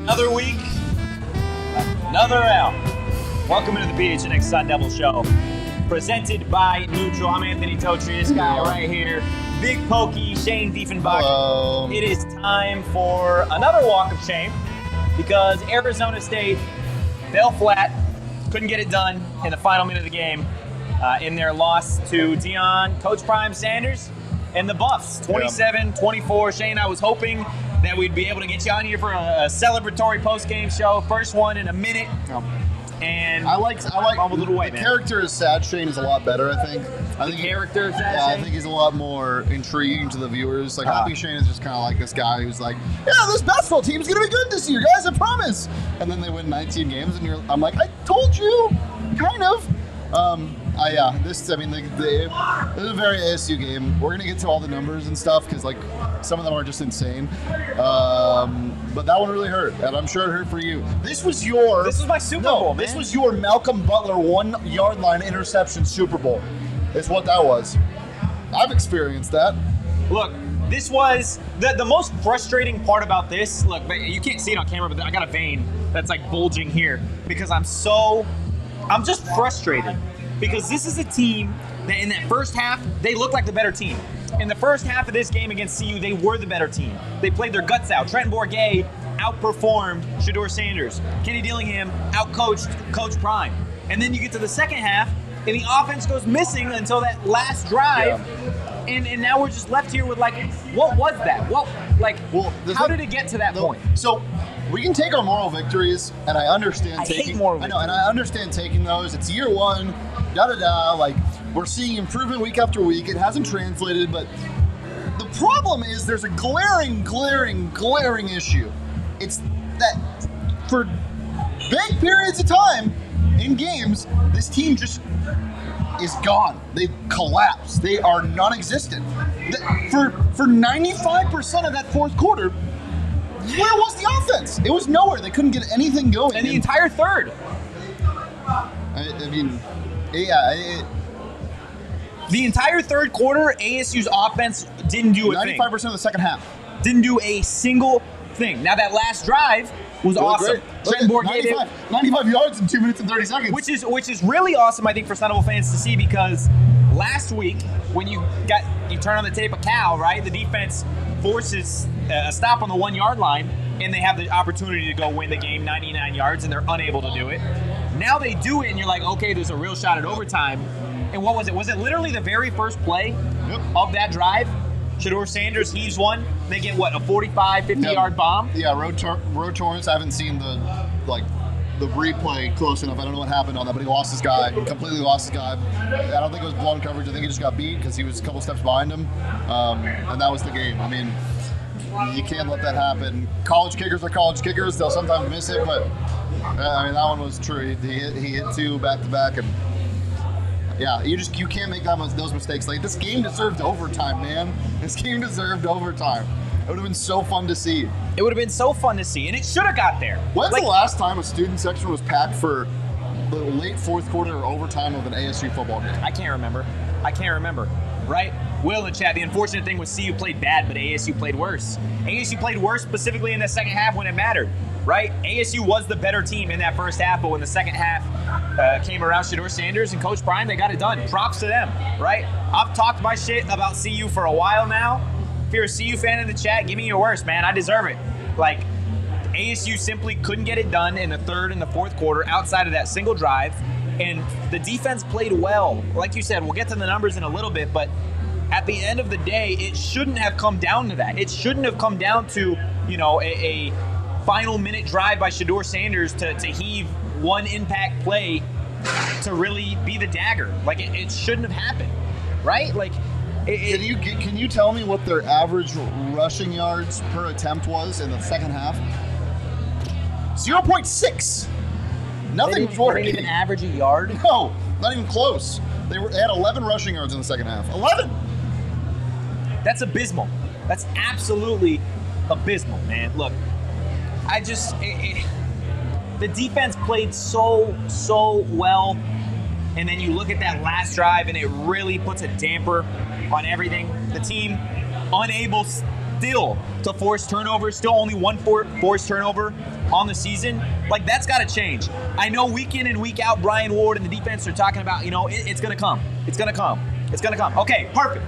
Another week, another round. Welcome into the PHNX Sun Devils show, presented by Neutral. I'm Anthony Totri, this guy right here, Big Pokey, Shane Dieffenbach. Hello. It is time for another walk of shame because Arizona State fell flat, couldn't get it done in the final minute of the game in their loss to Deion, Coach Prime Sanders, and the Buffs, 27-24. Shane, I was hoping that we'd be able to get you on here for a celebratory post-game show. First one in a minute. And I like I'm a little way, the man. character is sad. Shane is a lot better, I think. The character is sad. Yeah, I think he's a lot more intriguing to the viewers. Like, I think Shane is just kind of like this guy who's like, yeah, this basketball team's gonna be good this year, guys. I promise. And then they win 19 games, and I'm like, I told you, kind of. This is a very ASU game. We're gonna get to all the numbers and stuff because like some of them are just insane. But that one really hurt, and I'm sure it hurt for you. This was my Super Bowl, man. This was your Malcolm Butler 1 yard line interception Super Bowl. Is what that was. I've experienced that. Look, this was the most frustrating part about this. Look, you can't see it on camera, but I got a vein that's like bulging here because I'm just frustrated because this is a team that in that first half, they looked like the better team. In the first half of this game against CU, they were the better team. They played their guts out. Trenton Bourguet outperformed Shedeur Sanders. Kenny Dillingham outcoached Coach Prime. And then you get to the second half, and the offense goes missing until that last drive. Yeah. And now we're just left here with like, what was that? How did it get to that point? So we can take our moral victories, and I understand taking moral victories. I know, and I understand taking those. It's year one, like we're seeing improvement week after week. It hasn't translated, but the problem is there's a glaring issue. It's that for big periods of time in games, this team just is gone. They collapse. They are non-existent. For 95% of that fourth quarter, where was the offense? It was nowhere. They couldn't get anything going. And the entire third. The entire third quarter, ASU's offense didn't do a thing. 95% of the second half. Didn't do a single thing. Now that last drive was awesome. Trenton Bourguet 95 yards in 2 minutes and 30 seconds. Which is really awesome, I think, for Sun Devil fans to see because last week when you turn on the tape of Cal, right? The defense forces a stop on the 1 yard line, and they have the opportunity to go win the game 99 yards, and they're unable to do it. Now they do it, and you're like, okay, there's a real shot at overtime. And what was it? Was it literally the very first play of that drive? Shedeur Sanders heaves one. They get, what, a 45, 50-yard bomb? Yeah, road Torrance. I haven't seen the replay close enough. I don't know what happened on that, but he lost his guy. Completely lost his guy. I don't think it was blown coverage. I think he just got beat because he was a couple steps behind him. And that was the game. I mean, you can't let that happen. College kickers are college kickers. They'll sometimes miss it, but that one was true. He hit two back-to-back, and yeah, you can't make those mistakes. Like, this game deserved overtime, man. This game deserved overtime. It would have been so fun to see. It would have been so fun to see, and it should have got there. When's the last time a student section was packed for the late fourth quarter or overtime of an ASU football game? I can't remember, right? Will in chat, the unfortunate thing was CU played bad, but ASU played worse. ASU played worse specifically in the second half when it mattered, right? ASU was the better team in that first half, but when the second half came around, Shedeur Sanders and Coach Prime, they got it done. Props to them, right? I've talked my shit about CU for a while now. If you're a CU fan in the chat, give me your worst, man. I deserve it. Like, ASU simply couldn't get it done in the third and the fourth quarter outside of that single drive, and the defense played well. Like you said, we'll get to the numbers in a little bit, but at the end of the day, it shouldn't have come down to that. It shouldn't have come down to, a final minute drive by Shedeur Sanders to heave one impact play to really be the dagger. Like, it shouldn't have happened. right? Like, Can you tell me what their average rushing yards per attempt was in the second half? 0.6. Nothing was working. They didn't even average a yard? No, not even close. They had 11 rushing yards in the second half. 11. That's abysmal. That's absolutely abysmal, man. Look, the defense played so well, and then you look at that last drive, and it really puts a damper on everything. The team unable still to force turnovers, still only one forced turnover on the season. Like, that's got to change. I know week in and week out, Brian Ward and the defense are talking about, it's going to come. It's going to come. It's going to come. Okay, perfect.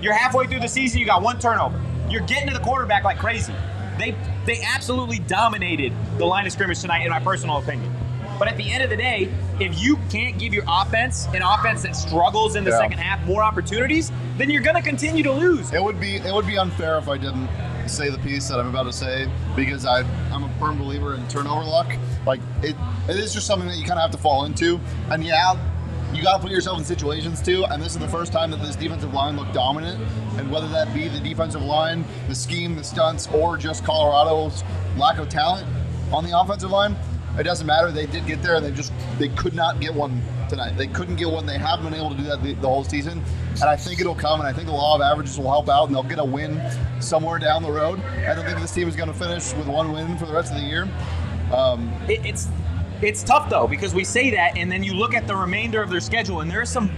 You're halfway through the season, you got one turnover. You're getting to the quarterback like crazy. They absolutely dominated the line of scrimmage tonight, in my personal opinion. But at the end of the day, if you can't give your offense, an offense that struggles in the second half, more opportunities, then you're going to continue to lose. It would be unfair if I didn't say the piece that I'm about to say, because I'm a firm believer in turnover luck. Like, it is just something that you kind of have to fall into. And yeah, you got to put yourself in situations too. And this is the first time that this defensive line looked dominant. And whether that be the defensive line, the scheme, the stunts, or just Colorado's lack of talent on the offensive line, it doesn't matter. They did get there, and they could not get one tonight. They couldn't get one. They haven't been able to do that the whole season. And I think it'll come, and I think the law of averages will help out, and they'll get a win somewhere down the road. I don't think this team is going to finish with one win for the rest of the year. It's tough, though, because we say that, and then you look at the remainder of their schedule, and there are some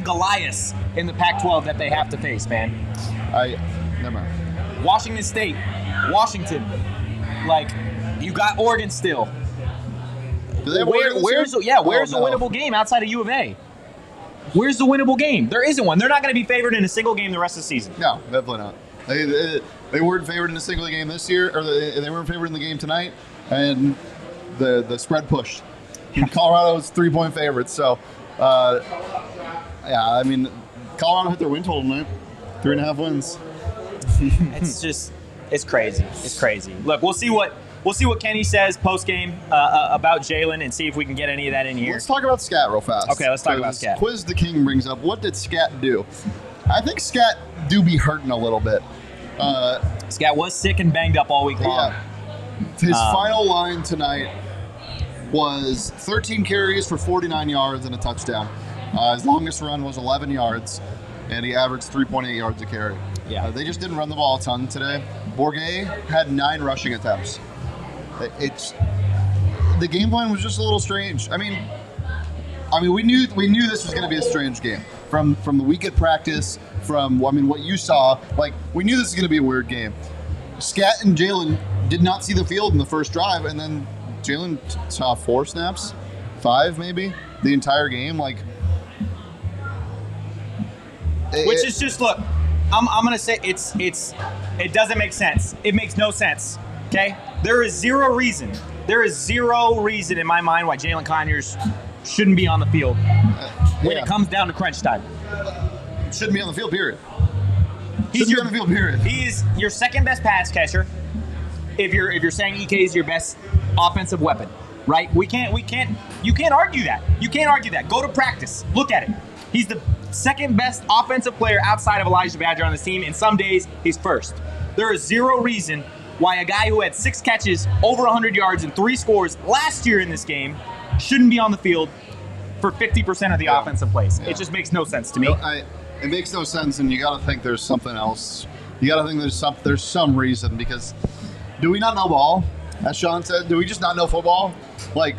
Goliaths in the Pac-12 that they have to face, man. Never mind. Washington State, Washington, like, you got Oregon still. Do they have Where's the winnable game outside of U of A? Where's the winnable game? There isn't one. They're not going to be favored in a single game the rest of the season. No, definitely not. They weren't favored in a single game this year, or they weren't favored in the game tonight, and the spread pushed. Colorado's 3-point favorites, so I mean, Colorado hit their win total tonight, 3.5 wins. It's crazy. It's crazy. Look, we'll see what Kenny says post game about Jalin, and see if we can get any of that in here. Let's talk about Scat real fast. Okay, let's talk about Scat. Quiz the King brings up, what did Scat do? I think Scat do be hurting a little bit. Scat was sick and banged up all week long. Yeah. His final line tonight was 13 carries for 49 yards and a touchdown. His longest run was 11 yards, and he averaged 3.8 yards a carry. Yeah. They just didn't run the ball a ton today. Bourguet had 9 rushing attempts. The game plan was just a little strange. I mean, we knew this was going to be a strange game from the week at practice. What you saw, like, we knew this was going to be a weird game. Scat and Jalin did not see the field in the first drive, and then Jalin saw 4 snaps, 5 maybe, the entire game. Like, which is just, look, I'm gonna say it doesn't make sense. It makes no sense. Okay, there is zero reason in my mind why Jalin Conyers shouldn't be on the field when it comes down to crunch time. Shouldn't be on the field, period. He's your second best pass catcher. If you're saying EK is your best offensive weapon, right? You can't argue that. You can't argue that. Go to practice. Look at it. He's the second best offensive player outside of Elijhah Badger on this team, and some days he's first. There is zero reason why a guy who had 6 catches, over 100 yards, and 3 scores last year in this game shouldn't be on the field for 50% of the offensive plays. Yeah. It just makes no sense to me. It makes no sense, and you got to think there's something else. You got to think there's some reason, because do we not know ball? As Sean said, do we just not know football? Like,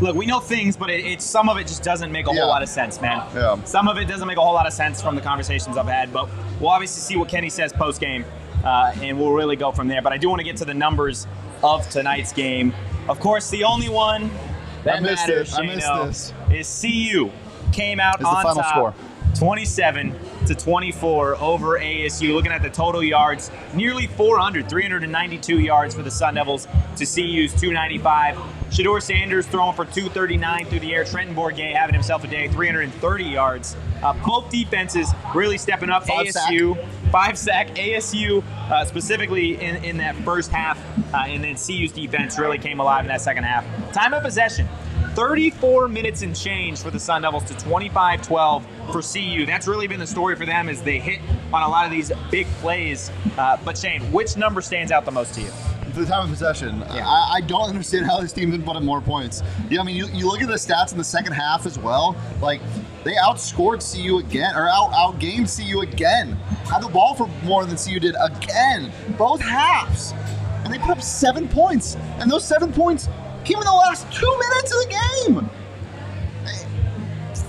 look, we know things, but some of it just doesn't make a whole lot of sense, man. Yeah. Some of it doesn't make a whole lot of sense from the conversations I've had, but we'll obviously see what Kenny says post-game, and we'll really go from there. But I do want to get to the numbers of tonight's game. Of course, the only one that matters, is CU. Came out on top. Score. 27-24 over ASU. Looking at the total yards, nearly 392 yards for the Sun Devils to CU's 295. Shedeur Sanders throwing for 239 through the air. Trenton Bourguet having himself a day, 330 yards. Both defenses really stepping up. ASU, 5-sack. ASU specifically in that first half, and then CU's defense really came alive in that second half. Time of possession, 34 minutes and change for the Sun Devils to 25-12 for CU. That's really been the story for them, as they hit on a lot of these big plays. But Shane, which number stands out the most to you? The time of possession. Yeah. I don't understand how this team didn't put up more points. Yeah, I mean, you look at the stats in the second half as well. Like, they outscored CU again, or outgamed CU again. Had the ball for more than CU did again, both halves. And they put up 7 points. And those 7 points came in the last 2 minutes of the game.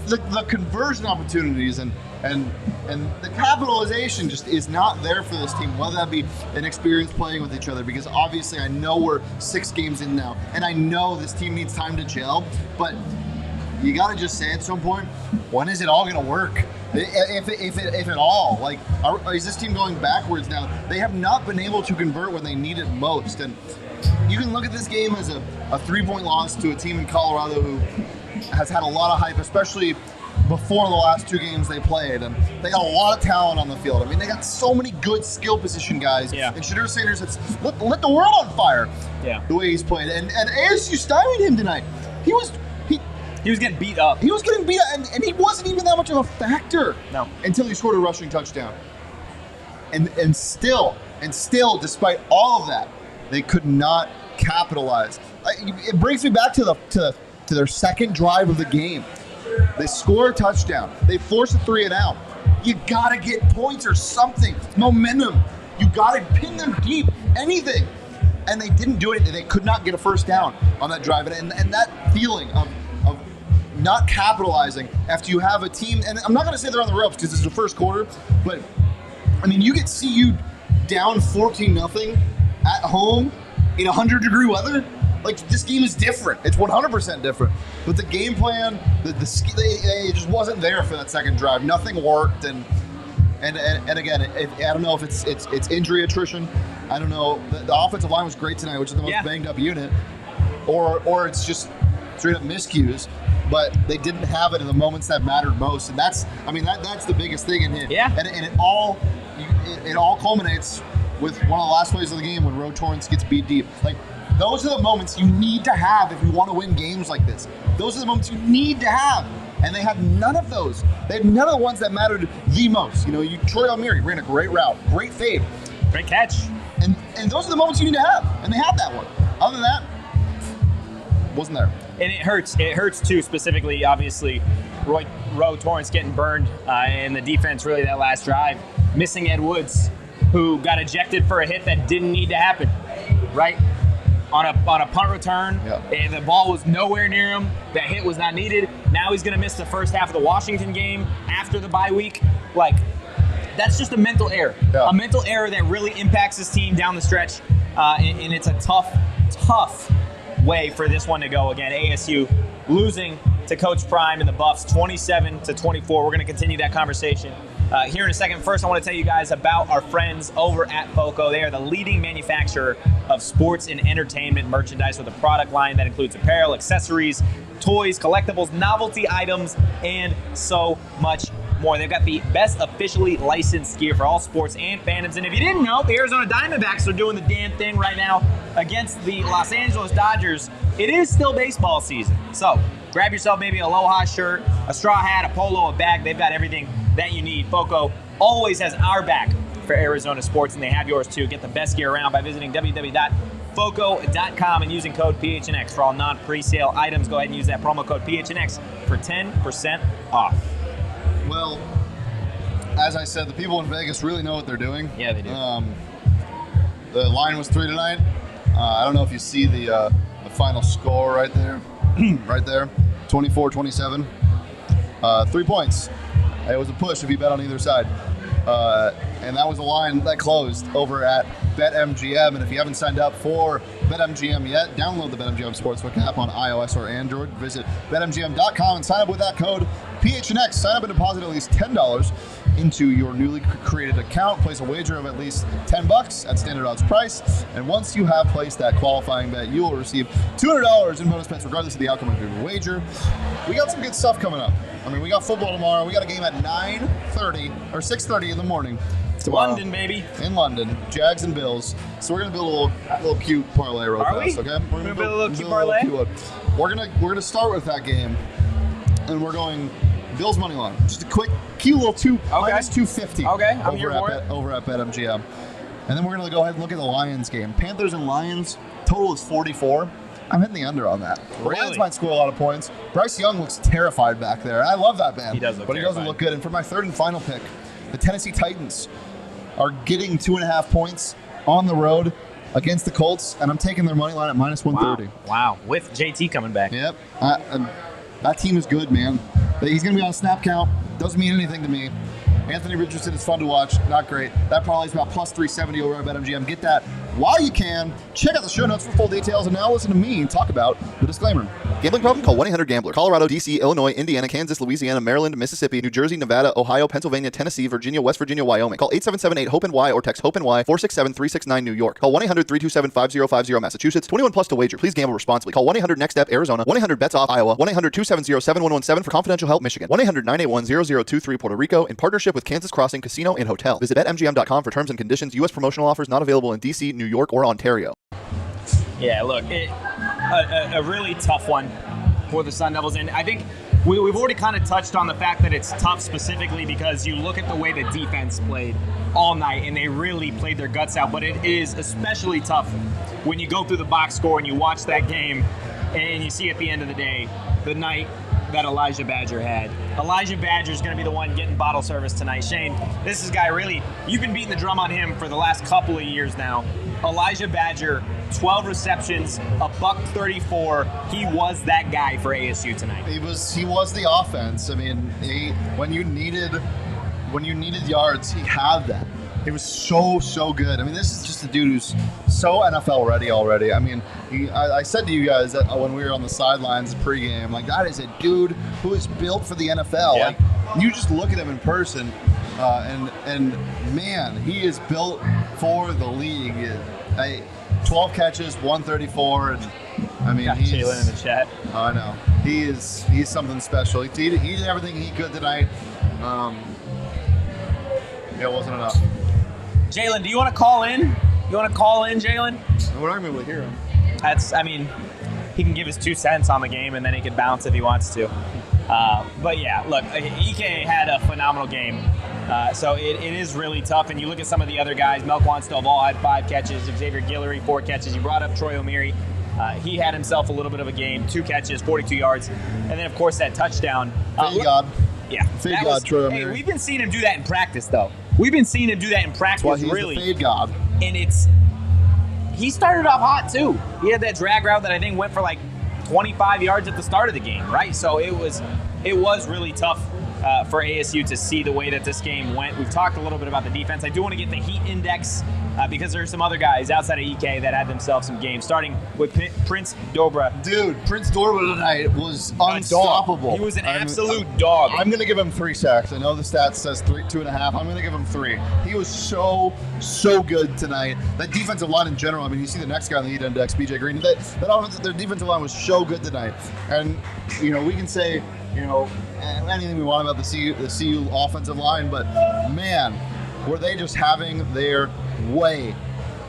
The conversion opportunities and the capitalization just is not there for this team, whether that be an experience playing with each other, because obviously I know we're 6 games in now, and I know this team needs time to gel, but you got to just say at some point, when is it all going to work? If at all. Like, is this team going backwards now? They have not been able to convert when they need it most, and you can look at this game as a 3-point loss to a team in Colorado who has had a lot of hype, especially before the last 2 games they played, and they got a lot of talent on the field. I mean, they got so many good skill position guys. Yeah. And Shedeur Sanders has lit the world on fire. Yeah. The way he's played, and ASU stymied him tonight. He was getting beat up. He was getting beat up, and he wasn't even that much of a factor. No. Until he scored a rushing touchdown. And still, despite all of that, they could not capitalize. It brings me back to their second drive of the game. They score a touchdown. They force a 3 and out. You gotta get points or something. Momentum. You gotta pin them deep. Anything. And they didn't do it. They could not get a first down on that drive. And that feeling of not capitalizing after you have a team, and I'm not gonna say they're on the ropes because it's the first quarter, but I mean, you get CU down 14-0 at home in 100-degree weather. Like, this game is different. It's 100% different. But the game plan, it just wasn't there for that second drive. Nothing worked, and again, I don't know if it's injury attrition. I don't know. The offensive line was great tonight, which is the most banged up unit, or it's just straight up miscues. But they didn't have it in the moments that mattered most, and that's the biggest thing in here. Yeah. And it all culminates with one of the last plays of the game when Ro Torrance gets beat deep. Like, those are the moments you need to have if you want to win games like this. Those are the moments you need to have. And they had none of those. They had none of the ones that mattered the most. You know, Troy Omeire ran a great route, great fade. Great catch. And those are the moments you need to have. And they had that one. Other than that, wasn't there. And it hurts. It hurts too, specifically, obviously, Ro Torrance getting burned in the defense, really, that last drive. Missing Ed Woods, who got ejected for a hit that didn't need to happen, right? On a punt return, and the ball was nowhere near him. That hit was not needed. Now he's going to miss the first half of the Washington game after the bye week. Like, that's just a mental error. Yeah. A mental error that really impacts his team down the stretch, and it's a tough way for this one to go. Again, ASU losing to Coach Prime and the Buffs 27-24. We're going to continue that conversation here in a second. First, I want to tell you guys about our friends over at FOCO. They are the leading manufacturer of sports and entertainment merchandise with a product line that includes apparel, accessories, toys, collectibles, novelty items, and so much more. They've got the best officially licensed gear for all sports and fandoms. And if you didn't know, the Arizona Diamondbacks are doing the damn thing right now against the Los Angeles Dodgers. It is still baseball season. So grab yourself maybe a Aloha shirt, a straw hat, a polo, a bag. They've got everything that you need. FOCO always has our back for Arizona sports, and they have yours too. Get the best gear around by visiting www.foco.com and using code PHNX for all non-presale items. Go ahead and use that promo code PHNX for 10% off. Well, as I said, the people in Vegas really know what they're doing. Yeah, they do. The line was 3 tonight. I don't know if you see the final score right there. Right there, 24-27. 3 points. It was a push if you bet on either side. And that was a line that closed over at BetMGM. And if you haven't signed up for BetMGM yet, download the BetMGM Sportsbook app on iOS or Android. Visit BetMGM.com and sign up with that code PHNX. Sign up and deposit at least $10 into your newly created account. Place a wager of at least $10 at standard odds price. And once you have placed that qualifying bet, you will receive $200 in bonus bets regardless of the outcome of your wager. We got some good stuff coming up. I mean, we got football tomorrow. We got a game at 9:30 or 6:30 in the morning. Tomorrow, London, baby. In London, Jags and Bills. So we're gonna build a little cute parlay real fast, okay? We're gonna build a little cute parlay. we're gonna start with that game, and we're going Bills money line. Just a quick, cute little minus 250. Okay, I'm here for it. Over at BetMGM. And then we're going to go ahead and look at the Lions game. Panthers and Lions, total is 44. I'm hitting the under on that. The Lions might score a lot of points. Bryce Young looks terrified back there. I love that man. He does look But terrified. He doesn't look good. And for my third and final pick, the Tennessee Titans are getting 2.5 points on the road against the Colts, and I'm taking their money line at minus 130. Wow. With JT coming back. Yep. That team is good, man. He's going to be on a snap count. Doesn't mean anything to me. Anthony Richardson is fun to watch. Not great. That parlay is about plus 370 over at BetMGM. Get that while you can. Check out the show notes for full details. And now listen to me talk about the disclaimer. Gambling problem? Call 1-800-GAMBLER. Colorado, D.C., Illinois, Indiana, Kansas, Louisiana, Maryland, Mississippi, New Jersey, Nevada, Ohio, Pennsylvania, Tennessee, Virginia, West Virginia, Wyoming. Call 877-8-HOPE-NY or text HOPE-NY 467-369 New York. Call 1-800-327-5050 Massachusetts. 21 plus to wager. Please gamble responsibly. Call 1-800-NEXT-STEP Arizona. 1-800-BETS-OFF Iowa. 1-800-270-7117 for confidential help Michigan. 1-800-981-0023 Puerto Rico in partnership with Kansas Crossing Casino and Hotel. Visit BetMGM.com for terms and conditions. U.S. promotional offers not available in D.C., New York, or Ontario. Yeah, look, a really tough one for the Sun Devils. And I think we've already kind of touched on the fact that it's tough specifically because you look at the way the defense played all night and they really played their guts out. But it is especially tough when you go through the box score and you watch that game and you see at the end of the day the night that Elijhah Badger had. Elijhah Badger is going to be the one getting bottle service tonight. Shane, this is a guy really, you've been beating the drum on him for the last couple of years now. Elijhah Badger, 12 receptions, $134. He was that guy for ASU tonight. He was the offense. I mean, when you needed yards, he had that. He was so good. I mean, this is just a dude who's so NFL ready already. I mean, I said to you guys that when we were on the sidelines pregame, like, that is a dude who is built for the NFL. Yeah. Like, you just look at him in person, and man, he is built for the league. 12 catches, 134, and I mean, Got he's Jalin in the chat. I know he's something special. He did everything he could tonight. It wasn't enough. Jalin, do you want to call in? You want to call in, Jalin? We're not going to be able to hear him. He can give his 2 cents on the game and then he can bounce if he wants to. But yeah, look, EK had a phenomenal game. So it is really tough. And you look at some of the other guys, Melquan Stovall had 5 catches, Xavier Guillory 4 catches. You brought up Troy Omeire. He had himself a little bit of a game, 2 catches, 42 yards. And then, of course, that touchdown. Thank God. Yeah. Fade God, Troy Omeire. Hey, we've been seeing him do that in practice, though. We've been seeing him do that in practice, That's why he's really. the fade God. And he started off hot, too. He had that drag route that I think went for like 25 yards at the start of the game, right? So it was really tough for ASU to see the way that this game went. We've talked a little bit about the defense. I do want to get the heat index because there are some other guys outside of EK that had themselves some games, starting with Prince Dorbah. Dude, Prince Dorbah tonight was unstoppable. He was an absolute dog. I'm going to give him 3 sacks. I know the stats says 2.5. I'm going to give him 3. He was so good tonight. That defensive line in general, I mean, you see the next guy on the heat index, BJ Green. Their defensive line was so good tonight. And, we can say, anything we want about the CU offensive line, but man, were they just having their way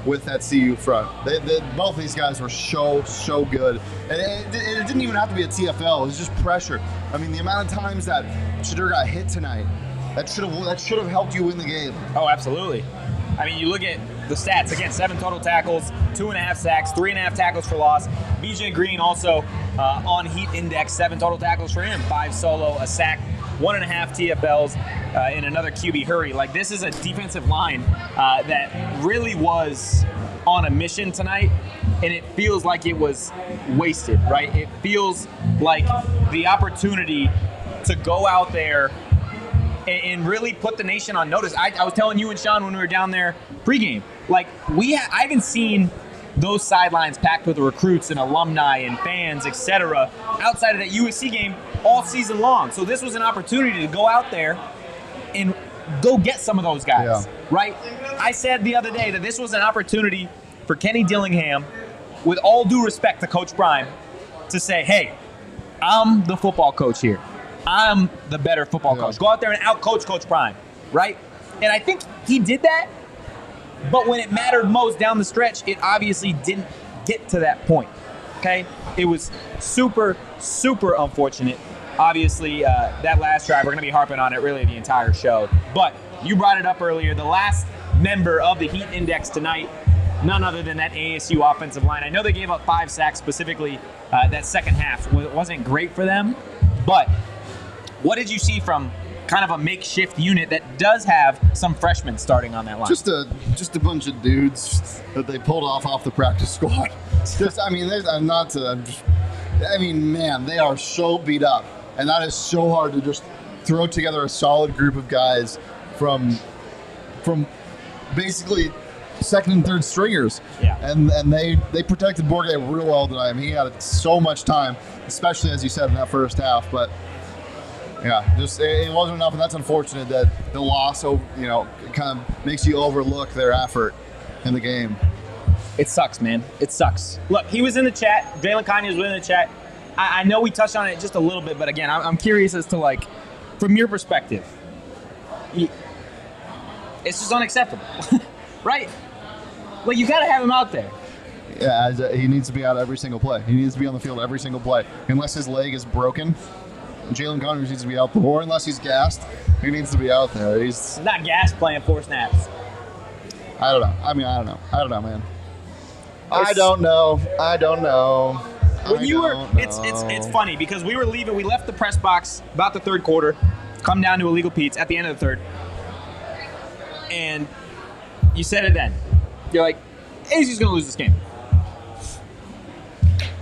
with that CU front. Both these guys were so good. And it didn't even have to be a TFL. It was just pressure. I mean, the amount of times that Shedeur got hit tonight, that should have helped you win the game. Oh, absolutely. I mean, you look at the stats. Again, 7 total tackles, 2.5 sacks, 3.5 tackles for loss. BJ Green also on heat index, 7 total tackles for him, 5 solo, a sack, 1.5 TFLs, in another QB hurry. Like, this is a defensive line that really was on a mission tonight, and it feels like it was wasted, right? It feels like the opportunity to go out there and really put the nation on notice. I was telling you and Sean when we were down there pregame, like, I haven't seen those sidelines packed with recruits and alumni and fans, etc., outside of that USC game all season long. So this was an opportunity to go out there and go get some of those guys, right? I said the other day that this was an opportunity for Kenny Dillingham, with all due respect to Coach Prime, to say, hey, I'm the football coach here. I'm the better football coach. Go out there and out-coach Coach Prime, right? And I think he did that, but when it mattered most down the stretch, it obviously didn't get to that point. Okay? It was super, super unfortunate. Obviously, that last drive, we're going to be harping on it really the entire show. But you brought it up earlier. The last member of the Heat Index tonight, none other than that ASU offensive line. I know they gave up 5 sacks specifically that second half. It wasn't great for them. But what did you see from kind of a makeshift unit that does have some freshmen starting on that line? Just a bunch of dudes that they pulled off the practice squad. Man, they are so beat up. And that is so hard to just throw together a solid group of guys from basically second and third stringers. Yeah. And they protected Bourguet real well tonight. I mean, he had so much time, especially as you said in that first half. But yeah, just it wasn't enough, and that's unfortunate that the loss, kind of makes you overlook their effort in the game. It sucks, man. It sucks. Look, he was in the chat. Jalin Conyers was in the chat. I know we touched on it just a little bit, but again, I'm curious as to, like, from your perspective, it's just unacceptable, right? Like, you got to have him out there. Yeah, he needs to be out every single play. He needs to be on the field every single play. Unless his leg is broken, Jalin Conyers needs to be out there. Or unless he's gassed, he needs to be out there. He's not gassed playing 4 snaps. I don't know. I don't know, man. I don't know. It's funny because we left the press box about the third quarter, come down to illegal Pete's at the end of the third, and you said it then. You're like, ASU's gonna lose this game.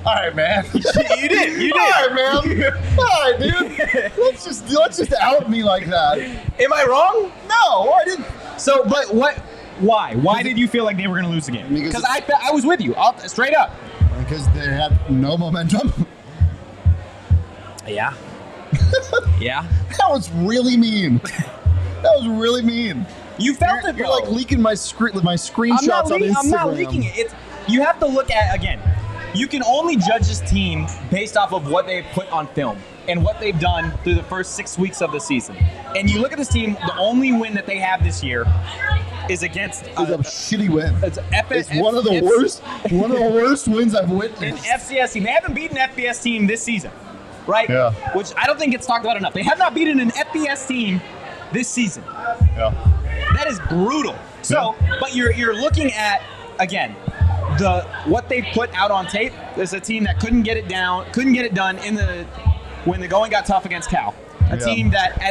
All right, man. You did. All right, man. All right, dude. Let's just out me like that. Am I wrong? No, I didn't. So, but what? Why? Why did you feel like they were gonna lose the game? Because I was with you, straight up. Because they had no momentum. Yeah. Yeah. That was really mean. You felt it, You're like leaking my screenshots on Instagram. I'm not leaking it. You have to look at, again, you can only judge this team based off of what they've put on film and what they've done through the first 6 weeks of the season. And you look at this team, the only win that they have this year is against a shitty win. It's one of the worst wins I've witnessed. An FCS team. They haven't beaten an FBS team this season, right? Yeah. Which I don't think gets talked about enough. They have not beaten an FBS team this season. Yeah. That is brutal. So, but you're looking at, again, what they put out on tape. There's a team that couldn't get it done when the going got tough against Cal. A team that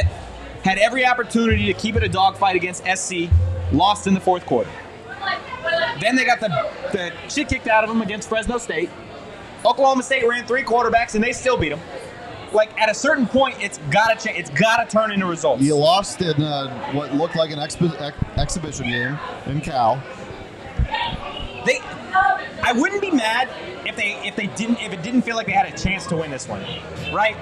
had every opportunity to keep it a dogfight against SC, lost in the fourth quarter. Then they got the shit kicked out of them against Fresno State. Oklahoma State ran 3 quarterbacks and they still beat them. Like, at a certain point, it's got to change. It's got to turn into results. You lost in what looked like an exhibition game in Cal. I wouldn't be mad if it didn't feel like they had a chance to win this one, right?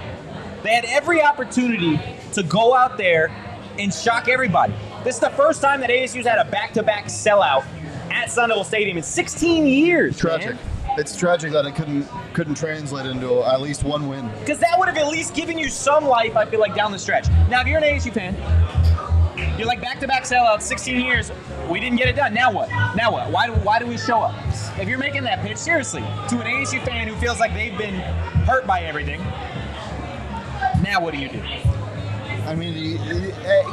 They had every opportunity to go out there and shock everybody. This is the first time that ASU's had a back-to-back sellout at Sun Devil Stadium in 16 years. Tragic. Man. It's tragic that it couldn't translate into at least one win. Because that would have at least given you some life, I feel like, down the stretch. Now, if you're an ASU fan, you're like back-to-back sellouts, 16 years, we didn't get it done. Now what? Why do we show up? If you're making that pitch, seriously, to an ASU fan who feels like they've been hurt by everything, now what do you do? I mean,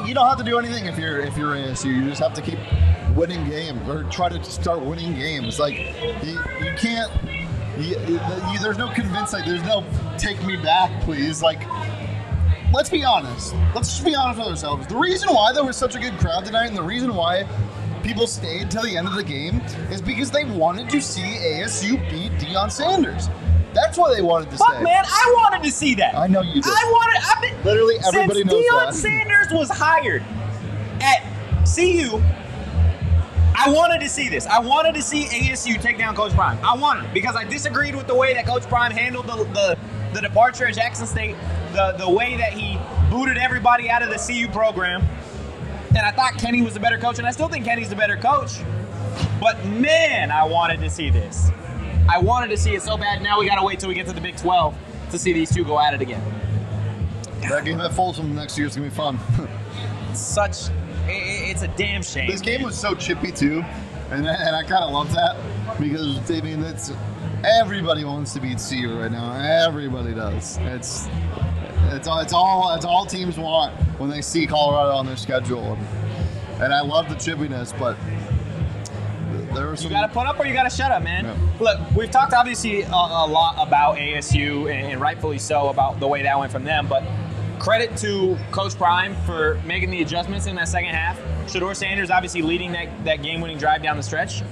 you don't have to do anything if you're ASU. You just have to keep winning games or try to start winning games. Like, you can't. There's no convincing. There's no take me back, please. Like, let's be honest. Let's just be honest with ourselves. The reason why there was such a good crowd tonight, and the reason why people stayed till the end of the game, is because they wanted to see ASU beat Deion Sanders. That's why they wanted to stay. Fuck, man, I wanted to see that. I know you did. Literally everybody knows that. Since Deion Sanders was hired at CU, I wanted to see this. I wanted to see ASU take down Coach Prime. I wanted it because I disagreed with the way that Coach Prime handled the departure at Jackson State, the way that he booted everybody out of the CU program. And I thought Kenny was the better coach, and I still think Kenny's the better coach. But, man, I wanted to see this. I wanted to see it so bad. Now we got to wait till we get to the Big 12 to see these two go at it again. That game at Folsom next year is going to be fun. It's a damn shame. This game was so chippy, too. And I kind of love that because, I mean, Everybody wants to beat CU right now. Everybody does. It's all teams want when they see Colorado on their schedule. And I love the chippiness, but there were some... You got to put up or you got to shut up, man. Yeah. Look, we've talked obviously a lot about ASU, and rightfully so, about the way that went from them, but credit to Coach Prime for making the adjustments in that second half. Shedeur Sanders obviously leading that game-winning drive down the stretch.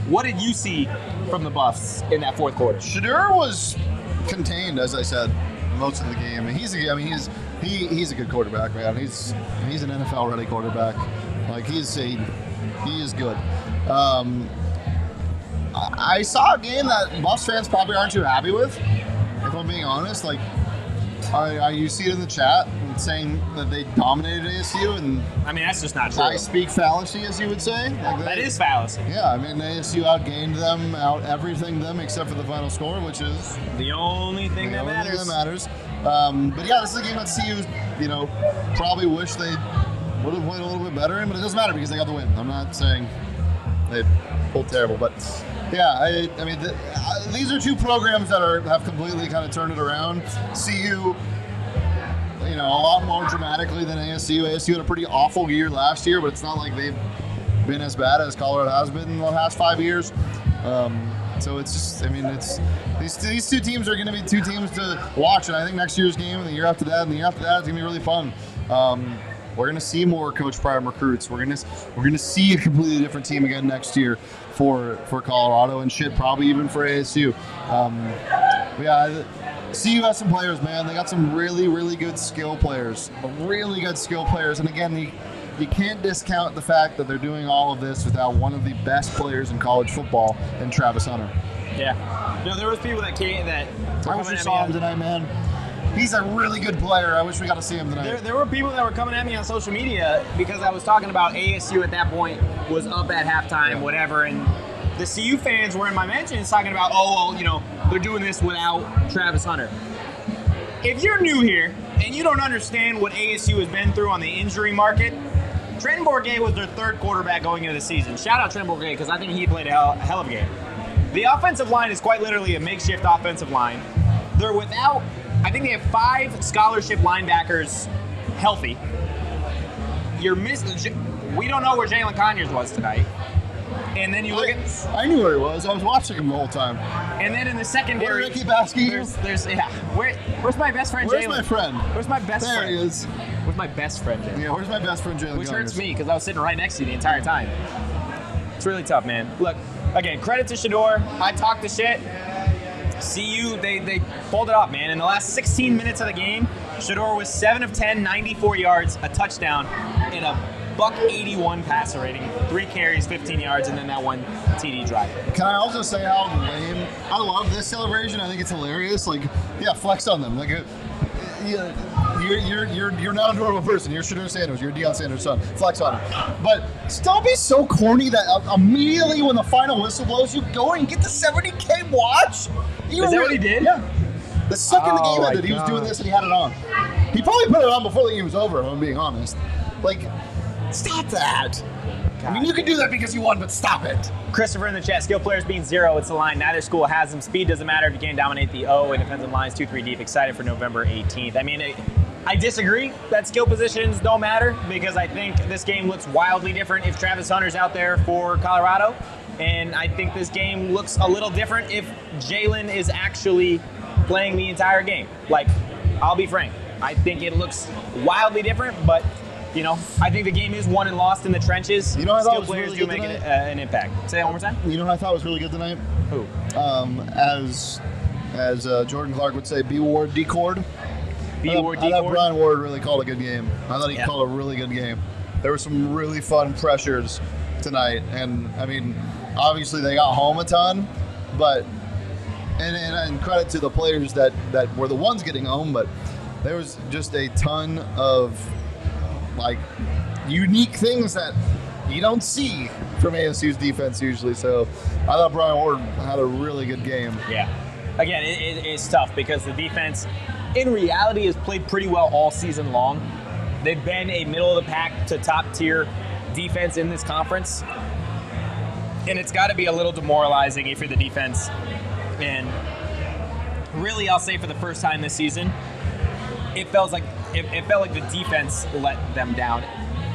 What did you see from the Buffs in that fourth quarter? Shedeur was contained, as I said, most of the game. He's a good quarterback, man. He's an NFL-ready quarterback. Like he is good. I saw a game that Buffs fans probably aren't too happy with, if I'm being honest. Like, you see it in the chat saying that they dominated ASU, and I mean that's just not true. I speak fallacy, as you would say. Like that is fallacy. Yeah, I mean ASU outgained them, everything them except for the final score, which is the only thing that matters. But yeah, this is a game that CU, probably wish they would have played a little bit better in, but it doesn't matter because they got the win. I'm not saying they pulled terrible, but yeah, I mean, these are two programs that have completely kind of turned it around. CU, a lot more dramatically than ASU. ASU had a pretty awful year last year, but it's not like they've been as bad as Colorado has been in the past 5 years. So it's just, I mean, it's these two teams are going to be two teams to watch, and I think next year's game and the year after that and the year after that is going to be really fun. We're going to see more Coach Prime recruits. We're going to see a completely different team again next year for Colorado and probably even for ASU. Yeah, CU has some players, man. They got some really, really good skill players. And again, you can't discount the fact that they're doing all of this without one of the best players in college football in Travis Hunter. Yeah. No, there was people that came that. I wish we saw him tonight, man. He's a really good player. I wish we got to see him tonight. There were people that were coming at me on social media because I was talking about ASU at that point was up at halftime, whatever, and the CU fans were in my mentions talking about, they're doing this without Travis Hunter. If you're new here and you don't understand what ASU has been through on the injury market, Trenton Bourguet was their third quarterback going into the season. Shout out Trenton Bourguet because I think he played a hell of a game. The offensive line is quite literally a makeshift offensive line. They're without, I think they have 5 scholarship linebackers healthy. We don't know where Jalin Conyers was tonight. And then you look at... I knew where he was. I was watching him the whole time. And then in the secondary... Where Ricky Basky? Where's my best friend, Jalin? Where's my friend? Where's my best friend? There he is. Where's my best friend, Jalin? Yeah, where's my best friend, Jalin? Which hurts me because I was sitting right next to you the entire time. It's really tough, man. Look, again, credit to Shedeur. I talked the shit. CU, they pulled it off, man. In the last 16 minutes of the game, Shedeur was 7 of 10, 94 yards, a touchdown, and a $181 passer rating, 3 carries, 15 yards, and then that one TD drive. Can I also say how lame? I love this celebration. I think it's hilarious. Like, yeah, flex on them. Like, you're not a normal person. You're Shedeur Sanders. You're Deion Sanders' son. Flex on him. But don't be so corny that immediately when the final whistle blows, you go and get the 70K watch. Is that what he did? Yeah. The second the game ended, he was doing this and he had it on. He probably put it on before the game was over, if I'm being honest. Like, stop that. I mean, you can do that because you won, but stop it. Christopher in the chat, skill players being 0, it's the line. Neither school has them. Speed doesn't matter if you can't dominate the O and defensive lines 2-3 deep. Excited for November 18th. I mean, I disagree that skill positions don't matter because I think this game looks wildly different if Travis Hunter's out there for Colorado. And I think this game looks a little different if Jalin is actually playing the entire game. Like, I'll be frank. I think it looks wildly different, but I think the game is won and lost in the trenches. You know what I thought was players really do good make tonight? an impact. Say that one more time. You know what I thought was really good tonight? Who? As Jordan Clark would say, B Ward decord. B Ward I thought decord. Brian Ward really called a good game. I thought he called a really good game. There were some really fun pressures tonight, and I mean, obviously they got home a ton, but and credit to the players that were the ones getting home, but there was just a ton of like unique things that you don't see from ASU's defense usually. So I thought Brian Ward had a really good game. Yeah. Again, it's tough because the defense, in reality, has played pretty well all season long. They've been a middle of the pack to top tier defense in this conference. And it's got to be a little demoralizing if you're the defense And really, I'll say for the first time this season, it felt like the defense let them down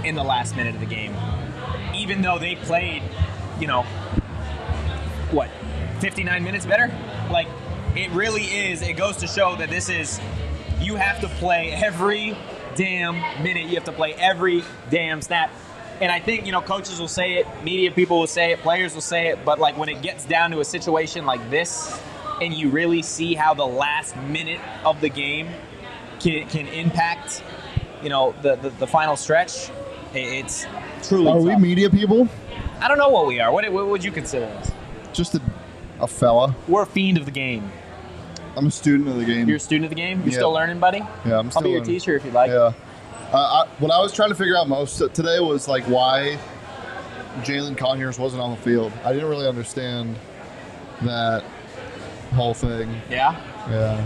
in the last minute of the game. Even though they played, 59 minutes better? Like, it really is. It goes to show that you have to play every damn minute. You have to play every damn snap. And I think, coaches will say it, media people will say it, players will say it, but like when it gets down to a situation like this, and you really see how the last minute of the game can impact, the final stretch, it's truly Are tough. we media people? I don't know what we are. What would you consider us? Just a fella. We're a fiend of the game. I'm a student of the game. You're a student of the game? You're Yeah. still learning, buddy? Yeah, I'm still I'll be your learning. teacher if you'd like. Yeah. What I was trying to figure out most today was like why Jalin Conyers wasn't on the field. I didn't really understand that whole thing. Yeah? Yeah.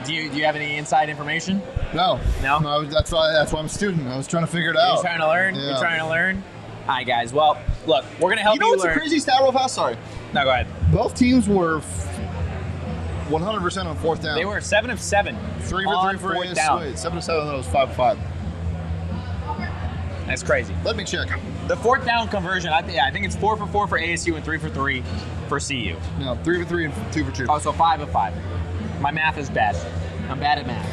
Do you have any inside information? No. No? That's why I'm a student. I was trying to figure it You're out. trying to learn? Yeah. You're trying to learn? All right, guys. Well, look, we're going to help you, what's learn. a crazy stat real fast? Sorry. No, go ahead. Both teams were 100% on fourth down. They were 7 of 7. 3 on for 3 for fourth ASU. down. Wait, 7 of 7 of those 5 of 5. That's crazy. Let me check. The fourth down conversion, I think it's 4 for 4 for ASU and 3 for 3 for CU. No, 3 for 3 and 2 for 2. Oh, so 5 of 5. My math is bad. I'm bad at math.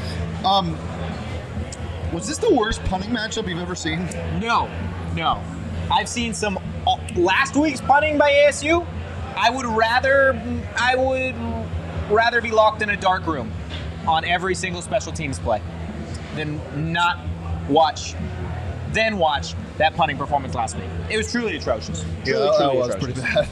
Was this the worst punting matchup you've ever seen? No. I've seen some last week's punting by ASU. I would rather be locked in a dark room on every single special teams play than not watch that punting performance last week. It was truly atrocious. Truly that was atrocious. pretty bad.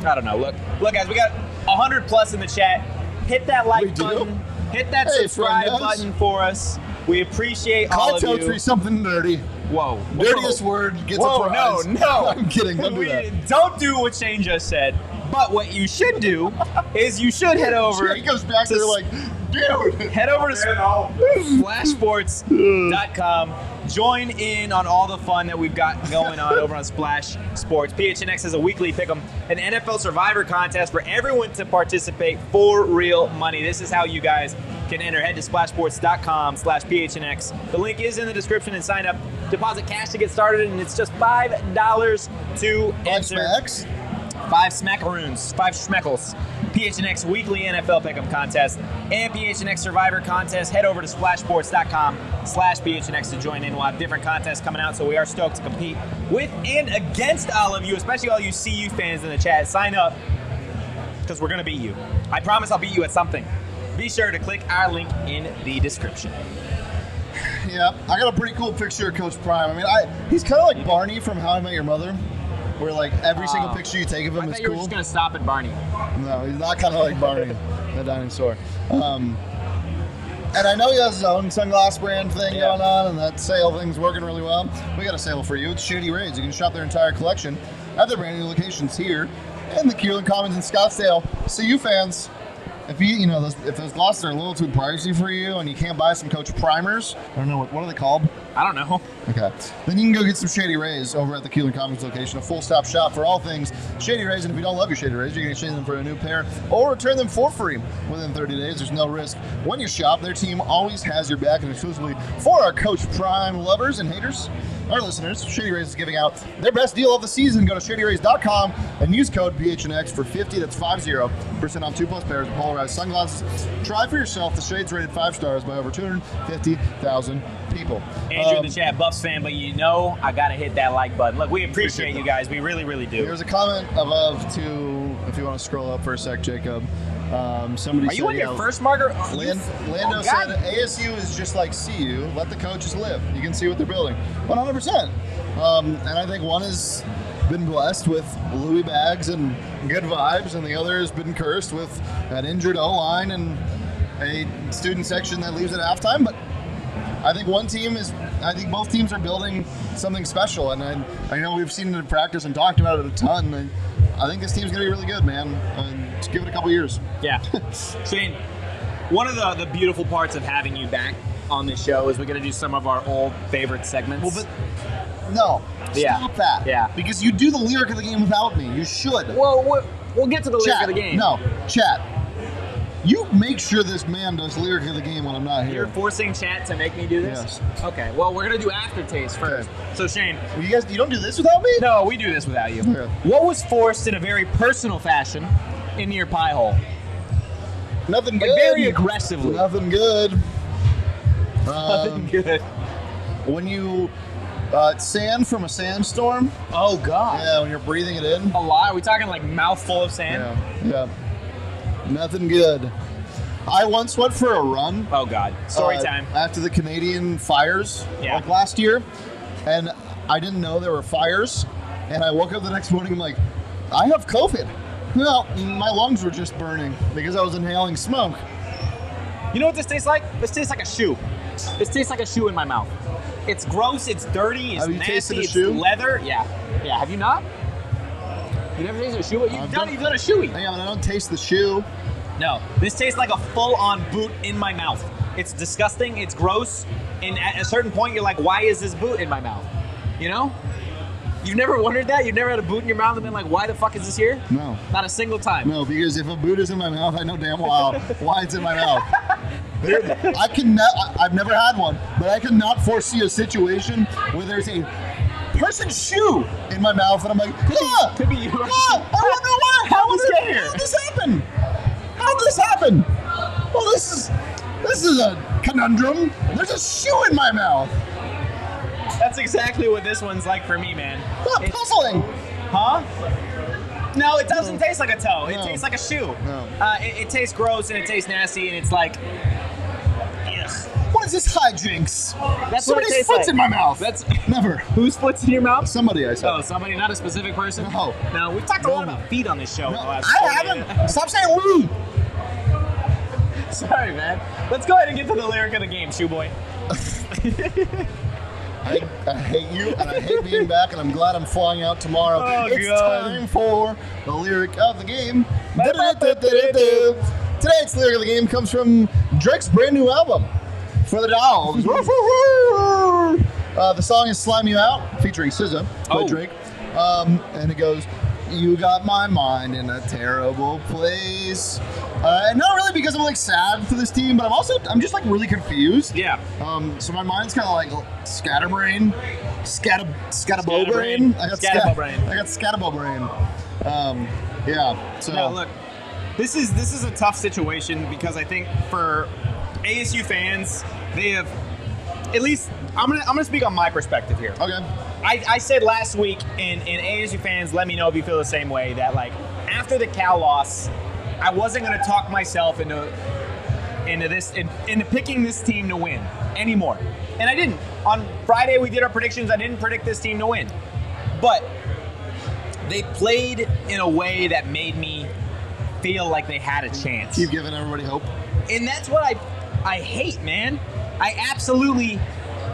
I don't know. Look, guys, we got 100 plus in the chat. Hit that We like do? button. Hit that Hey, subscribe friend, button for us. We appreciate all Call of you. Totri something dirty. Whoa. Dirtiest word gets Whoa, a prize. no. I'm kidding. Don't do that. Don't do what Shane just said. But what you should do is you should head over. He goes back there like, dude. Head over to splashsports.com. Join in on all the fun that we've got going on over on Splash Sports. PHNX has a weekly pick'em, an NFL Survivor contest for everyone to participate for real money. This is how you guys can enter. Head to splashsports.com/PHNX. The link is in the description and sign up. Deposit cash to get started, and it's just $5 to enter. Smacks? 5 smackaroons, 5 schmeckles. PHNX Weekly NFL Pick'em Contest and PHNX Survivor Contest. Head over to splashsports.com/PHNX to join in. We'll have different contests coming out, so we are stoked to compete with and against all of you, especially all you CU fans in the chat. Sign up, because we're going to beat you. I promise I'll beat you at something. Be sure to click our link in the description. Yeah, I got a pretty cool picture of Coach Prime. I mean, he's kind of like Barney from How I Met Your Mother, where like every single picture you take of him I is thought you were cool. just going to stop at Barney. No, he's not kind of like Barney, the dinosaur. And I know he has his own sunglass brand thing going on, and that sale thing's working really well. We got a sale for you. It's Shady Rays. You can shop their entire collection at their brand new locations here in the Kierland Commons in Scottsdale. CU fans, if those glasses are a little too pricey for you and you can't buy some Coach Primers, I don't know, what are they called? I don't know. Okay. Then you can go get some Shady Rays over at the Kierland Commons location, a full-stop shop for all things Shady Rays. And if you don't love your Shady Rays, you can exchange them for a new pair or return them for free within 30 days. There's no risk. When you shop, their team always has your back, and exclusively for our Coach Prime lovers and haters, our listeners, Shady Rays is giving out their best deal of the season. Go to shadyrays.com and use code PHNX for 50%, that's 50% on 2+ pairs of polarized sunglasses. Try for yourself. The shades rated 5 stars by over 250,000 people. Andrew in the chat, Buffs fan, but I got to hit that like button. Look, we appreciate you guys. We really, really do. There's a comment above, too, if you want to scroll up for a sec, Jacob. Somebody Are said, you on your first marker? Lando said, ASU is just like CU. Let the coaches live. You can see what they're building. 100%. And I think one has been blessed with Louis bags and good vibes, and the other has been cursed with an injured O-line and a student section that leaves at halftime. But I think both teams are building something special, and I know we've seen it in practice and talked about it a ton. And I think this team's going to be really good, man. Just give it a couple years. Yeah. Shane, one of the beautiful parts of having you back on this show is we're going to do some of our old favorite segments. Well, but no, stop that. Yeah. Because you do the lyric of the game without me. You should. Well, We'll get to the lyric of the game. No, chat. You make sure this man does lyric of the game when I'm not here. You're forcing chat to make me do this? Yes. Okay, well, we're going to do aftertaste first. Okay. So, Shane. Well, you don't do this without me? No, we do this without you. Okay. What was forced in a very personal fashion into your pie hole? Nothing Like good. very aggressively. Nothing good. Nothing good. When you sand from a sandstorm. Oh, God. Yeah, when you're breathing it in. A lot? Are we talking like mouthful of sand? Yeah. Nothing good. I once went for a run. Oh, God. Story time. After the Canadian fires, Yeah. like last year, and I didn't know there were fires, and I woke up the next morning, I'm like, I have COVID. Well, my lungs were just burning because I was inhaling smoke. You know what this tastes like? This tastes like a shoe. This tastes like a shoe in my mouth. It's gross, it's dirty, it's Have you nasty, tasted a it's shoe? leather. Yeah. Have you not? You never tasted a shoe? You've done a shoey. Yeah, but I don't taste the shoe. No, this tastes like a full-on boot in my mouth. It's disgusting, it's gross, and at a certain point you're like, why is this boot in my mouth? You know? You've never wondered that? You've never had a boot in your mouth and been like, why the fuck is this here? No. Not a single time. No, because if a boot is in my mouth, I know damn well why it's in my mouth. I've never had one, but I cannot foresee a situation where there's a person's shoe in my mouth and I'm like, Could be you. I wonder why. How did this get here? How did this happen? How did this happen? Well, this is a conundrum. There's a shoe in my mouth. That's exactly what this one's like for me, man. What? Puzzling. Huh? No, it doesn't No. taste like a toe. It No. tastes like a shoe. No. It tastes gross and it tastes nasty and it's like, ugh. What is this hijinks? That's Somebody what it tastes spits like. in my mouth. That's Never. who splits in your mouth? Somebody, I said. Oh, somebody, not a specific person. No. No, we've talked a lot No. about feet on this show. No, in the last I 40 minutes. haven't. Stop saying we. Sorry, man. Let's go ahead and get to the lyric of the game, shoe boy. I hate you, and I hate being back, and I'm glad I'm flying out tomorrow. Oh, it's God. time for the lyric of the game. Tonight's lyric of the game comes from Drake's brand new album, For the Dogs. The song is Slime You Out, featuring SZA by Oh. Drake. And it goes, you got my mind in a terrible place. Not really because I'm like sad for this team, but I'm just like really confused. Yeah. So my mind's kind of like scatterbrain, Skattebo Scatterbrain. brain. I got Skattebo brain. I got Skattebo brain. Yeah. So Now, look, this is a tough situation because I think for ASU fans, they have at least I'm gonna speak on my perspective here. okay. I said last week, and ASU fans, let me know if you feel the same way, that like after the Cal loss, I wasn't gonna talk myself into picking this team to win anymore. And I didn't. On Friday we did our predictions, I didn't predict this team to win. But they played in a way that made me feel like they had a chance. You've given everybody hope. And that's what I hate, man. I absolutely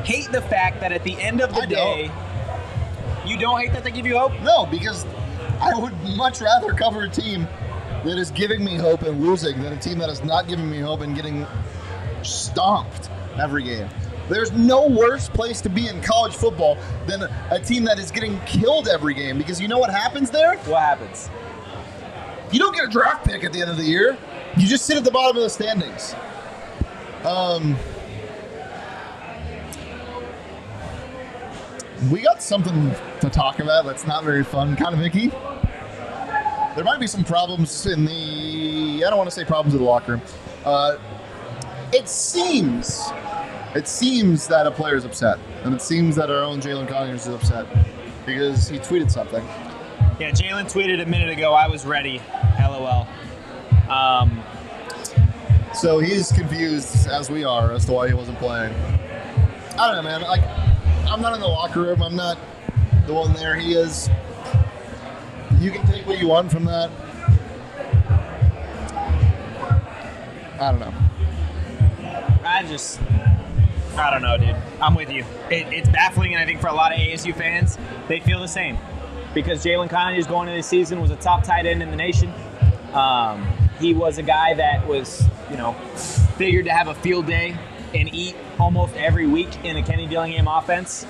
hate the fact that at the end of the I day, you don't hate that they give you hope? No, because I would much rather cover a team that is giving me hope and losing than a team that is not giving me hope and getting stomped every game. There's no worse place to be in college football than a team that is getting killed every game, because you know what happens there? What happens? You don't get a draft pick at the end of the year. You just sit at the bottom of the standings. We got something to talk about that's not very fun, kind of icky. There might be some problems in the... I don't want to say problems in the locker room. It seems that a player is upset. And it seems that our own Jalin Conyers is upset because he tweeted something. Yeah, Jalin tweeted a minute ago, I was ready, LOL. So he's confused, as we are, as to why he wasn't playing. I don't know, man. Like, I'm not in the locker room. I'm not the one there. He is. You can take what you want from that. I don't know. I don't know, dude. I'm with you. It's baffling, and I think for a lot of ASU fans, they feel the same. Because Jalin Conyers going into this season was a top tight end in the nation. He was a guy that was, figured to have a field day and eat almost every week in a Kenny Dillingham offense.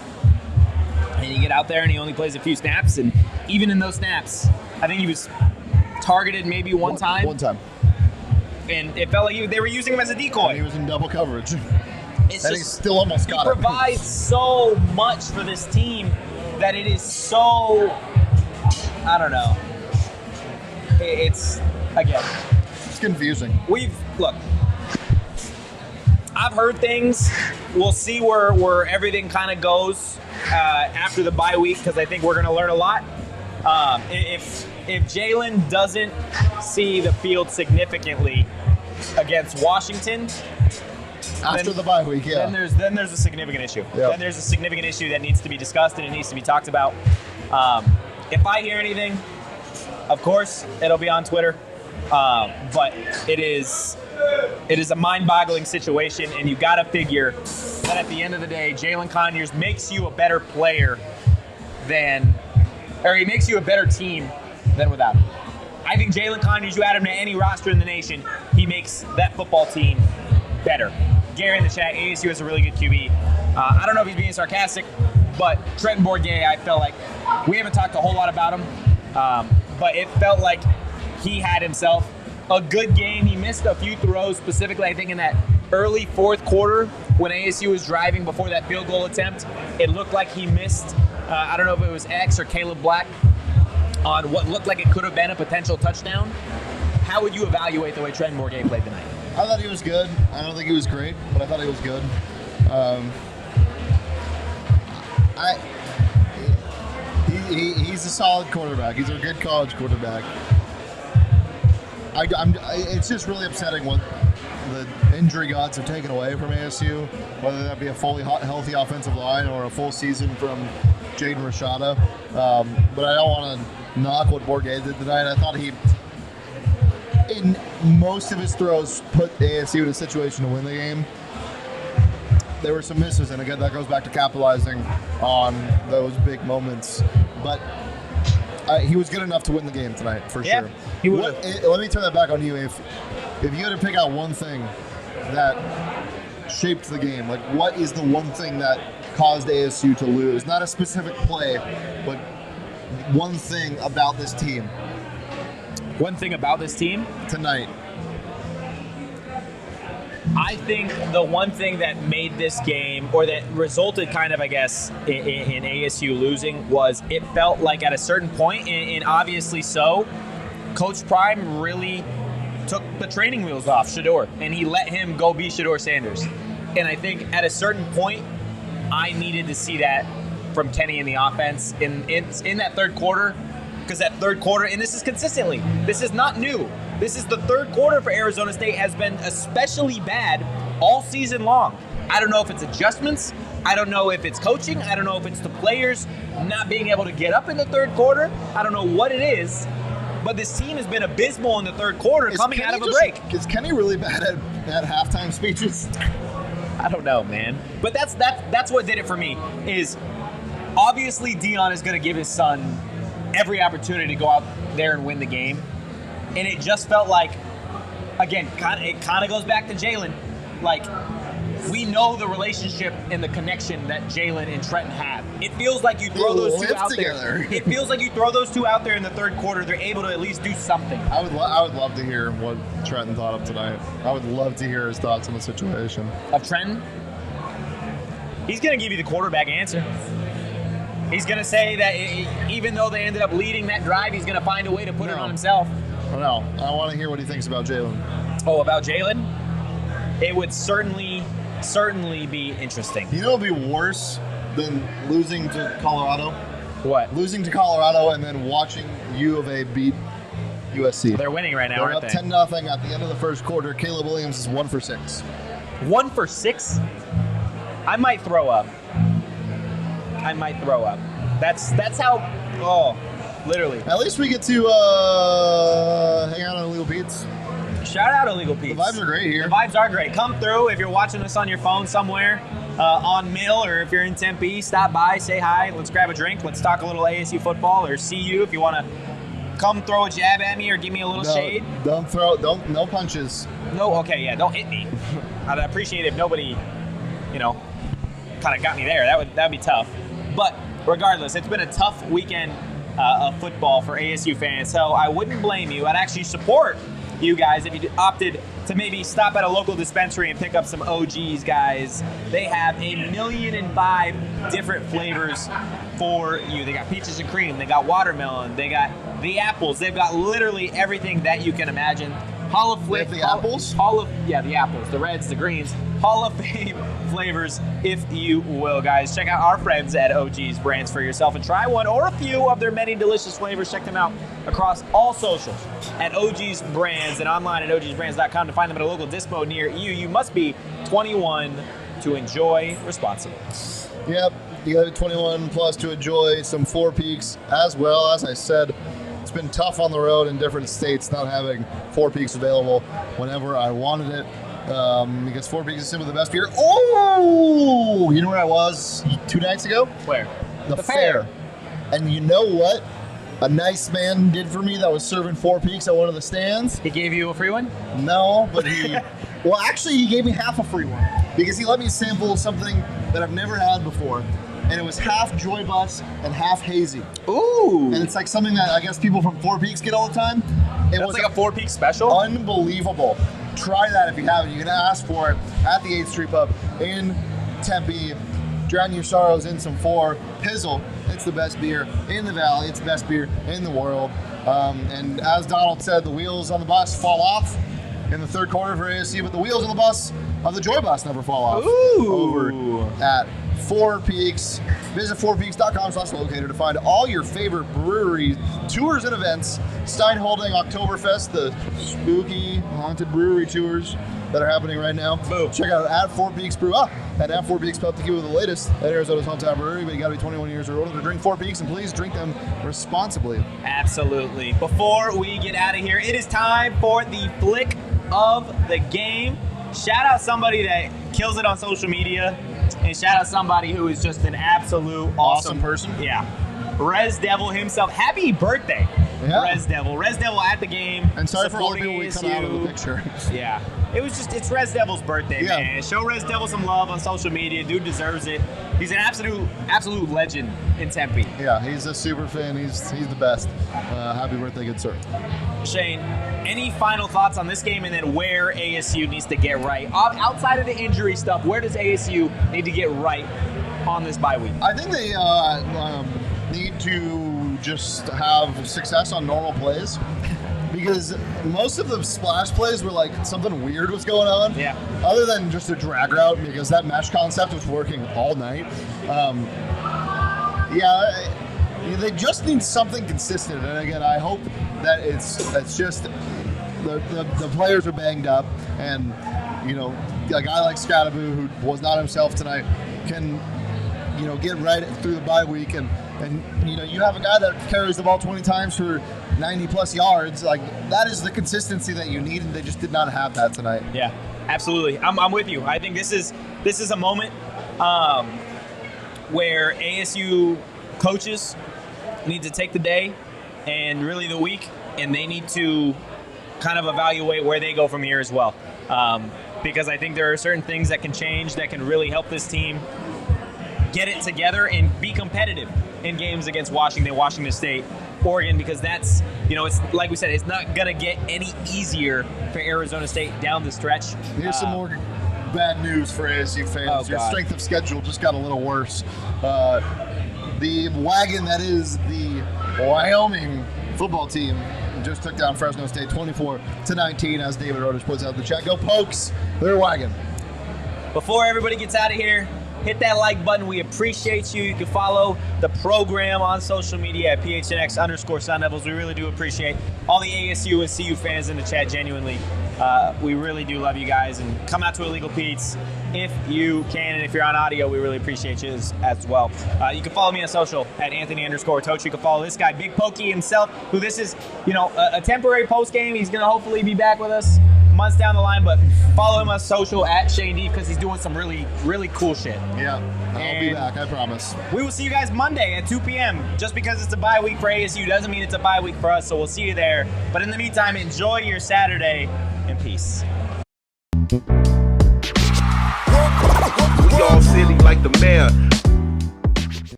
And you get out there and he only plays a few snaps, and even in those snaps, I think he was targeted maybe one time. One time. And it felt like they were using him as a decoy. And he was in double coverage. It's and just, he still almost got he it. provides so much for this team that it is so, I don't know. It's, again. It's confusing. Look, I've heard things. We'll see where everything kind of goes after the bye week, because I think we're going to learn a lot. If Jalin doesn't see the field significantly against Washington, after the bye week, yeah. Then there's a significant issue. Yep. Then there's a significant issue that needs to be discussed and it needs to be talked about. If I hear anything, of course, it'll be on Twitter. But it is a mind-boggling situation, and you got to figure that at the end of the day, Jalin Conyers makes you a better player he makes you a better team than without him. I think Jalin Conyers, you add him to any roster in the nation, he makes that football team better. Gary in the chat, ASU is a really good QB. I don't know if he's being sarcastic, but Trenton Bourguet, I felt like we haven't talked a whole lot about him, but it felt like he had himself a good game. He missed a few throws, specifically I think in that early fourth quarter when ASU was driving before that field goal attempt. It looked like he missed, I don't know if it was X or Caleb Black, on what looked like it could have been a potential touchdown. How would you evaluate the way Trenton Bourguet played tonight? I thought he was good. I don't think he was great, but I thought he was good. He's a solid quarterback. He's a good college quarterback. It's just really upsetting what the injury gods have taken away from ASU, whether that be a fully healthy offensive line or a full season from Jaden Rashada. But I don't want to knock what Bourguet did tonight. I thought he, in most of his throws, put ASU in a situation to win the game. There were some misses, and again, that goes back to capitalizing on those big moments. But he was good enough to win the game tonight, for sure. He would. Let me turn that back on you. If you had to pick out one thing that shaped the game, like what is the one thing that caused ASU to lose? Not a specific play, but one thing about this team. One thing about this team? Tonight. I think the one thing that made this game, or that resulted kind of, I guess, in ASU losing, was it felt like at a certain point, and obviously so, Coach Prime really took the training wheels off Shedeur, and he let him go be Shedeur Sanders. And I think at a certain point, I needed to see that from Kenny in the offense in that third quarter, because that third quarter, and this is consistently, this is not new. This is the third quarter for Arizona State has been especially bad all season long. I don't know if it's adjustments. I don't know if it's coaching. I don't know if it's the players not being able to get up in the third quarter. I don't know what it is, but this team has been abysmal in the third quarter coming out of a break. Is Kenny really bad at halftime speeches? I don't know, man. But that's what did it for me, is obviously Deion is going to give his son every opportunity to go out there and win the game. And it just felt like, again, it kind of goes back to Jalin. Like, we know the relationship and the connection that Jalin and Trenton have. It feels like you throw those two out there. It feels like you throw those two out there in the third quarter, they're able to at least do something. I would love to hear what Trenton thought of tonight. I would love to hear his thoughts on the situation. Of Trenton? He's going to give you the quarterback answer. He's going to say that even though they ended up leading that drive, he's going to find a way to put it on himself. No, I want to hear what he thinks about Jalin. Oh, about Jalin? It would certainly be interesting. You know what would be worse than losing to Colorado? What? Losing to Colorado and then watching U of A beat USC. They're winning right now, They're aren't up they? 10-0 at the end of the first quarter. Caleb Williams is 1 for 6. 1 for 6? I might throw up. That's how. Oh, literally. At least we get to hang out on Illegal Pete's. Shout out Illegal Pete's. The vibes are great here. The vibes are great. Come through if you're watching us on your phone somewhere, on Mill, or if you're in Tempe, stop by, say hi, let's grab a drink, let's talk a little ASU football, or see you if you want to come throw a jab at me or give me a little shade. No punches. No, okay, yeah, don't hit me. I'd appreciate it if nobody, kind of got me there. That'd be tough. But regardless, it's been a tough weekend of football for ASU fans. So I wouldn't blame you. I'd actually support you guys if you opted to maybe stop at a local dispensary and pick up some OGs, guys. They have 1,000,005 different flavors for you. They got peaches and cream, they got watermelon, they got the apples, they've got literally everything that you can imagine. Hall of Fame, the apples? The apples, the reds, the greens, Hall of Fame flavors, if you will, guys. Check out our friends at OG's Brands for yourself and try one or a few of their many delicious flavors. Check them out across all socials at OG's Brands and online at ogsbrands.com to find them at a local dispo near you. You must be 21 to enjoy responsibly. Yep, you got to be 21 plus to enjoy some Four Peaks as well. As I said, it's been tough on the road in different states not having Four Peaks available whenever I wanted it. Because Four Peaks is simply the best beer. Oh, you know where I was 2 nights ago? Where? The fair. And you know what a nice man did for me that was serving Four Peaks at one of the stands? He gave you a free one? No, but well, actually, he gave me half a free one because he let me sample something that I've never had before. And it was half Joy Bus and half hazy. Ooh. And it's like something that I guess people from Four Peaks get all the time. It was like a Four Peaks special? Unbelievable. Try that if you haven't. You can ask for it at the 8th Street Pub in Tempe. Drown your sorrows in some Four. Pizzle, it's the best beer in the valley. It's the best beer in the world. And as Donald said, the wheels on the bus fall off in the third quarter for ASU, but the wheels on the bus of the Joy Bus never fall off. Ooh. Over at Four Peaks. Visit fourpeaks.com/locator to find all your favorite brewery tours and events. Stein holding Oktoberfest, the spooky haunted brewery tours that are happening right now. Boom. Check out at Four Peaks Brew. At Four Peaks Pub to give you the latest at Arizona's hometown brewery, but you gotta be 21 years or older to drink Four Peaks, and please drink them responsibly. Absolutely. Before we get out of here, it is time for the flick of the game. Shout out somebody that kills it on social media, and shout out somebody who is just an absolute awesome person. Yeah. Res Devil himself. Happy birthday, Yeah. Res Devil. Res Devil at the game. And sorry for all the supporting people we cut out of the ASU. picture. Yeah. It's Res Devil's birthday, Yeah. man. Show Res Devil some love on social media. Dude deserves it. He's an absolute legend in Tempe. Yeah, he's a super fan. He's the best. Happy birthday, good sir. Shane, any final thoughts on this game and then where ASU needs to get right? Outside of the injury stuff, where does ASU need to get right on this bye week? I think they need to just have success on normal plays. Because most of the splash plays were like something weird was going on. Yeah. Other than just a drag route, because that mesh concept was working all night. They just need something consistent. And again, I hope that it's just the players are banged up, and a guy like Skattebo, who was not himself tonight, can get right through the bye week, and you have a guy that carries the ball 20 times for 90 plus yards. Like, that is the consistency that you need, and they just did not have that tonight. Yeah, absolutely. I'm with you. I think this is a moment where ASU coaches need to take the day and really the week, and they need to kind of evaluate where they go from here as well. Because I think there are certain things that can change that can really help this team get it together and be competitive in games against Washington State, Oregon, because that's, it's like we said, it's not going to get any easier for Arizona State down the stretch. Here's some more bad news for ASU fans. Oh, Your God. strength of schedule just got a little worse. The wagon that is the Wyoming football team just took down Fresno State 24-19, as David Roders puts out in the chat. Go Pokes, their wagon. Before everybody gets out of here, hit that like button. We appreciate you. You can follow the program on social media at PHNX_Sun Devils. We really do appreciate all the ASU and CU fans in the chat, genuinely. We really do love you guys. And come out to Illegal Pete's if you can. And if you're on audio, we really appreciate you as well. You can follow me on social at Anthony_Totri. You can follow this guy, Big Pokey himself, who this is, a temporary post game. He's going to hopefully be back with us months down the line, but follow him on social at Shane D, because he's doing some really, really cool shit. Yeah, I'll be back, I promise. We will see you guys Monday at 2 p.m. Just because it's a bye week for ASU doesn't mean it's a bye week for us, so we'll see you there. But in the meantime, enjoy your Saturday, and peace. We all silly like the mayor.